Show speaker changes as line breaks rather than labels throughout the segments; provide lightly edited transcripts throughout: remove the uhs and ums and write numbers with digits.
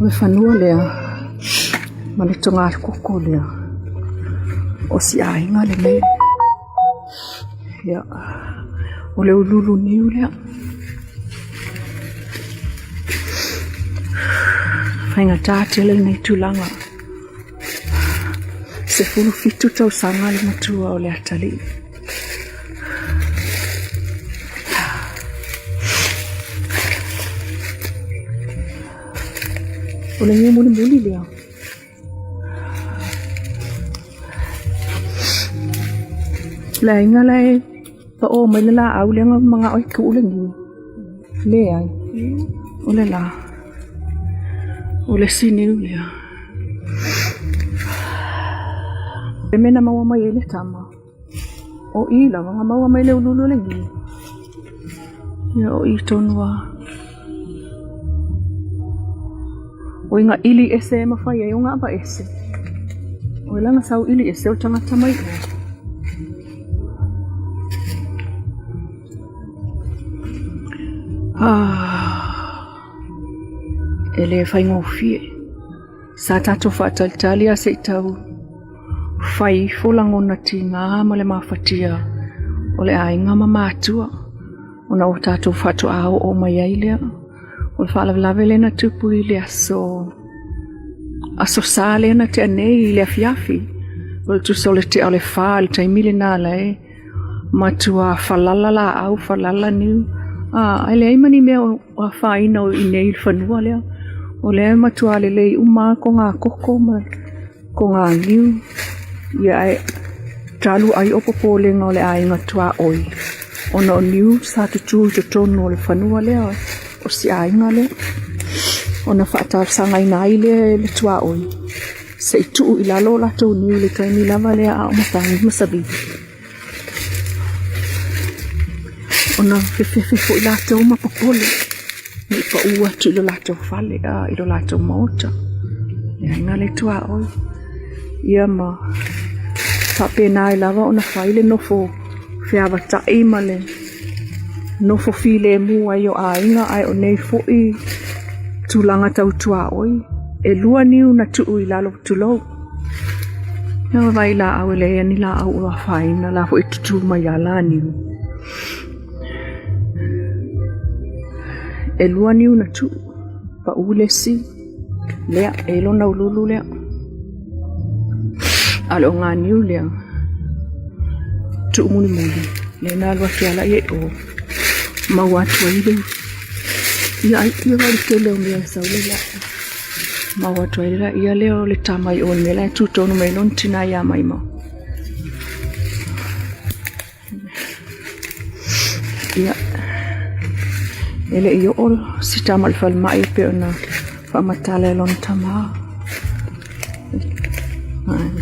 me whanua lea ma le tonga koko lea o si ainga le mei ia o le ululu niu lea whainga tātia le nei tūlanga se fulu fitu tau sanga le matua o le atali o le ngi muli lea la inga lai pa o mai la au le mga oi ku le ngi le ai o le la o le sini le e mena maua mai le tama o ila nga maua mai le ululu le ngi ya o i tonua o inga ili ese mawhai e unga apa ese o ilanga sau ili ese o tangata mai ele fai ngofie sa tato fataltali a se tau fai fulangona tinga ma le mafatia o le ainga ma matua ona o tato fatu ao o mai ailea o fala lave na tupu ile aso sale na te nei ile afiafi o tu sole te ale fal tai milina le matua falala la au falala ni ele ai mani me o fai no i nei fanua le o le matua le lei uma ko nga koko ma ko nga liu ia ai talu ai opopo le nga le ai nga tua oi ono liu sa tu tono le fanua le o si ai nga le ona fata sanga ina ile le tua oi se tu ila lo la tu ni le kai ni lava le a matangi masabi ona fe fo ila tu ma popole ni pa ua tu lo la tu fale a ilo la tu mota ya nga le tua oi ia ma fa pena lava ona faile no fo fe ava ta imale no fo file mu ayo ainga ai o nei fo i tulanga tau tua oi e lua niu na tu i lalo tu lo ya vai la awele ni la au wa faina la fo i tu mai ala niu e lua niu na tu pa ule si lea e lo na ululu lea alo nga niu lea tu muni le na lua fiala ye o mawatu ile ia ai ia vai ke leo mea saule la mawatu ile ia leo le tamai o mela tu tonu mai non tina ya mai ma ia ele io ol sita mal fal mai pe ona fa matale lon tama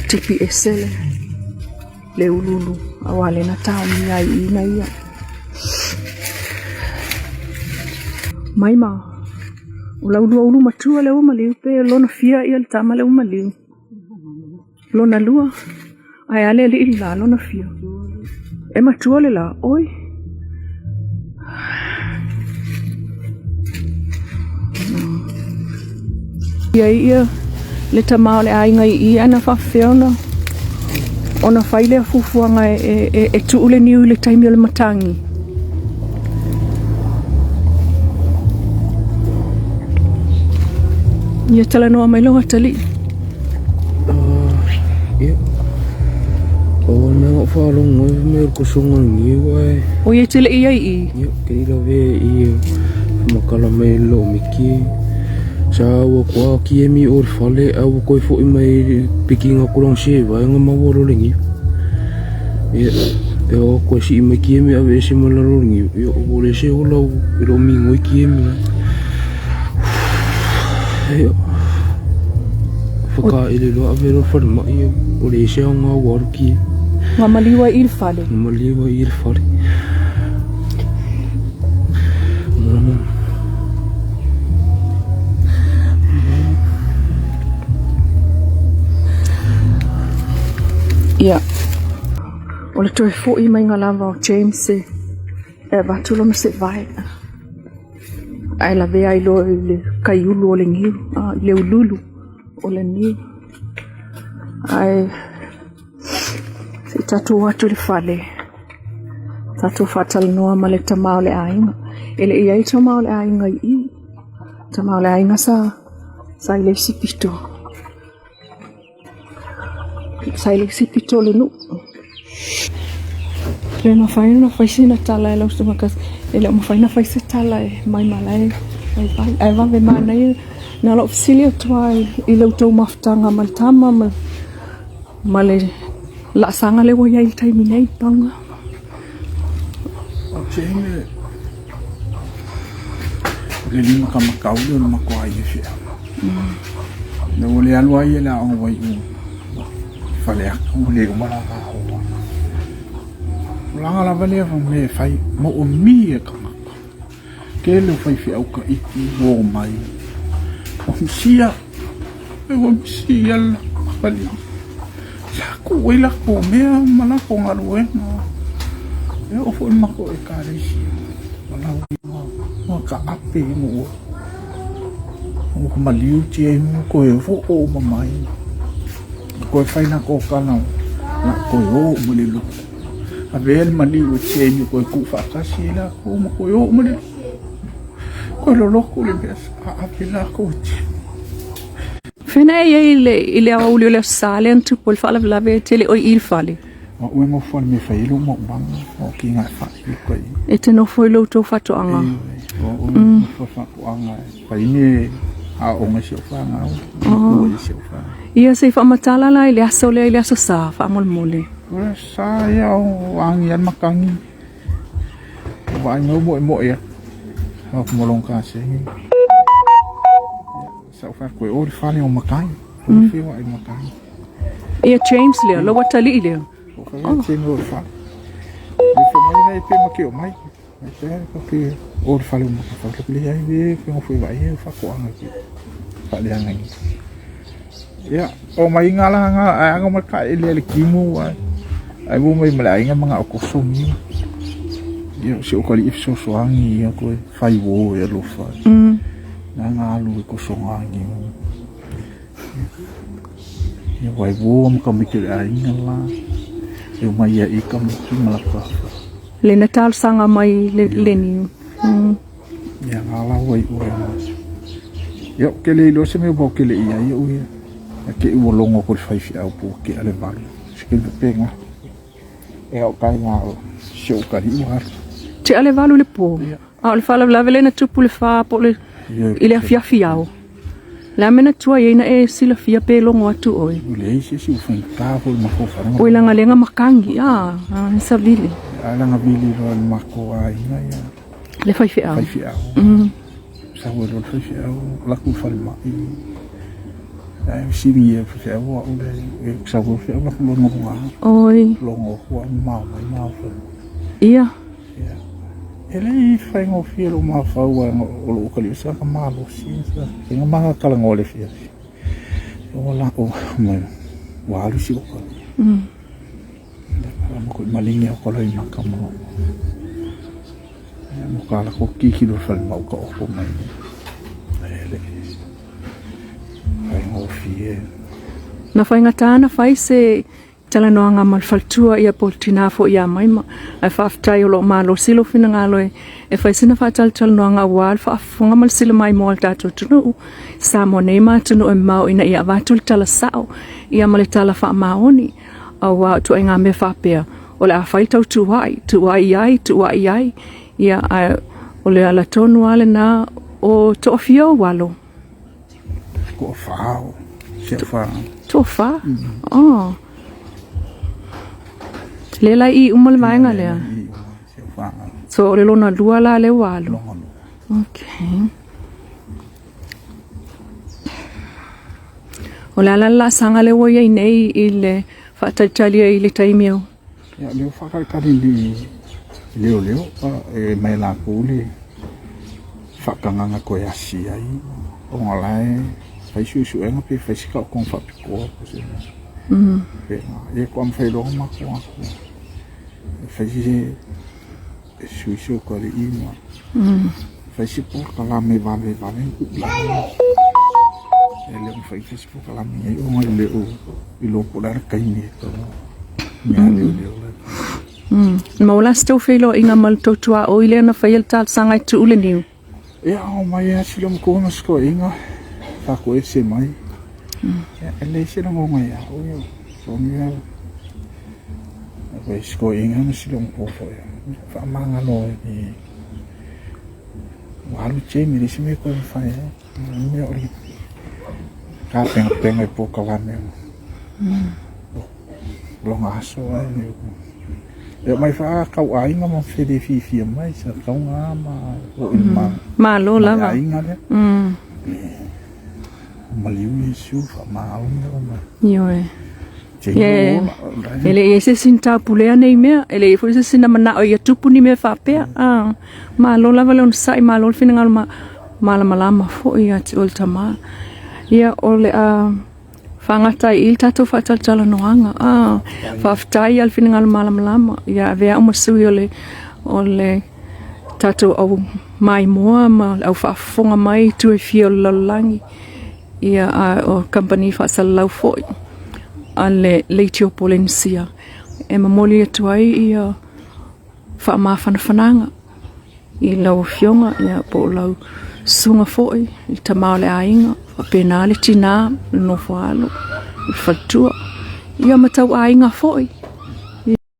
TPS le ululu awale na tami ai ina ia mai ma ula ulu matua le maliu pe lona fia ia le tama le maliu lona lua ai ale le ila lona fia e matua le la oi ia le tama le ainga i ana fa feona ona faile fufuanga e tuule niu le taimi le matangi ia tala noa mai loa tali
ia o na falong me ko songa ni wai
o ia tele ia i
ia ke ila ve ia makala mai lo miki sa wa kwa ki mi or fale au ko fo mai pikinga kulong se va nga maworo lengi ia e o ko si mai ki mi ave si malaro lengi ia o le se o lo ro mi ngoi ki mi ia foka ile lo ave ro forma ia o le se nga war ki
nga maliwa il fale ia o le toi fo i mai nga lava o James e vatulona se vai ai la vea ilo le kaiulu o le ngiu, le ululu o le niu. Ai si tatu watu le fale. Tatu fatal noa ma le tamau le ainga. Ele iai tamau le ainga i. Tamau le ainga sa ile sipito. Sa ile sipito le nu. Le no faisina tala e lau stumakas. Ele mo faina faise tala e mai malai. Ai va ve mana i na lo fisilia tuai i lau tau maftanga maltama ma le la sanga le woia il taimi nei paunga.
Chene le lima kama kaule no makoa i fia. Ne wole alua i la o wai u. Fale aku le o mala ka o. Langa la vale fa me fai mo o mi e kama. Ke le fai fia o ka iki wo mai. O sia. O sia la fale. Ya ku wela ko me mala ko ngaru e no. O fo mako e kare si wala o ka ape mo o maliu tie mo ko e fo o mamai ko fai na ko kana na ko o mo le lu a ver maliu tie mo ko ku fa ka si la ko mo ko o mo le ko lo lo ko le bes a pela ko
Fena ile a ulio le sale antu pol fa la tele o il fale
o mo fo me fai lo mo bang o ki nga fa ko
e te no foi lo to fato anga
o fo fa anga fai ni a o me se fa nga o se fa
ia se fa matala la ile aso le ile aso sa fa mol mole
ora sa ya o ang yan makangi vai mo ya o mo long ka se sa fa ko o fa ni o makangi o fi wa i makangi
ia James le lo watali ile
o se no fa e fa mai nei pe ma ke o mai te ko o fa le mo fa ke le ai ve ke mo foi vai fa ko anga ki fa le anga ya o mai ngala nga anga ma ka ile le kimu ai bo mai mala nga mga ko somi yo se o kali so so angi ko fai wo ya lo fa na nga lu ko so angi ya vai bo am ka mi ke ai ngala eu mai ia i kam ki malaka
le natal sanga mai le ni
ya ngala wai o ya ke le lo se me bo ke le ia ia o ia ke o longo ko fai fi au po ke ale vale se ke penga e o kai nga o se o kari wa
te ale vale le po a le fala la velena tu le fa po le ile afia fiao la mena tua ina e sila fia pe longo atu oi
le se si ufan ka fo ma ko fa
o ila ngalenga makangi sa vile
ala nga bili ro ma ko ai na ya
le fai fiao
sa wo lo fai fiao la ku fa ma i ai si ni e fiao o le sa wo fiao la ku lo nga
oi
longo ko ma fa
ia
ele fai ngo fielo ma fa o lo ka li sa ka ma lo si sa ke nga ma ka la ngo le fia o la o ma wa lu si ko ko malinga ko la ina ka mo ka la ko ki lo fa ma ko ko mai ele fai ngo fie
na fai ngatana fai se tala noanga mal faltua ia portina fo ia mai ai fa aftai lo malo silo fina ngalo e fa sina fa tal noanga wal fa fonga mal silo mai mol tato tunu Samoan ma tunu e mau ina ia vatul tala sao ia mal tala fa maoni au tu nga me fa pe o la fa tau tu ai ia o le ala tonu ale na o to fio walo
ko fa se fa
to fa Lela i umal vaenga lea. So le lona lua la le walo. Okay. O la sanga le woia nei ile fatatalia ile taimio.
Ya le fa ka li leo e mai la ko le fa ka nga ko ya si ai. O ngala fai su e nga pe fa si ka ko fa pi ko se. E ko am fai lo ma ko. Fai su ko le ima. fai si po kala me vale ku ele me fai si po kala me o ngai le o I lo po la kai ni to me le
ma wala sto felo inga mal to tua o ile na fail tal sanga tu ule niu
ya o mai ya si lo ko na sko inga fa ko ese mai ele si lo ngo mai ya o yo so mi ya ko sko inga na si lo ko fo ya fa manga no ni walu che mi ri me ko fa ya mi ori ka penga po kala me lo ngaso ai ya mai fa kau ai nga mo fede fi mai sa kau nga o
ma lo la va
ai nga le maliu su fa ma o ma
yo ele ese sinta pulea nei mea ele foi ese sina mana o ya tupu ni me fa pe ma lo la va lo sai ma lo fina ngal ma fo ya ultama ya ole Whangatai il tato whatatala noanga. Whaftai al whiningal malama. Ia vea umasui ole tato au mai moa ma au whaafonga mai tue fio lalangi. Ia o company whaasalau foi. Ale leitio polensia. E mamoli atuai ia whaamawhanawhananga. I lau fionga ia po lau sunga foi. I tamau le ainga. Penali tina Nofoaga I fatua ia matau ainga foi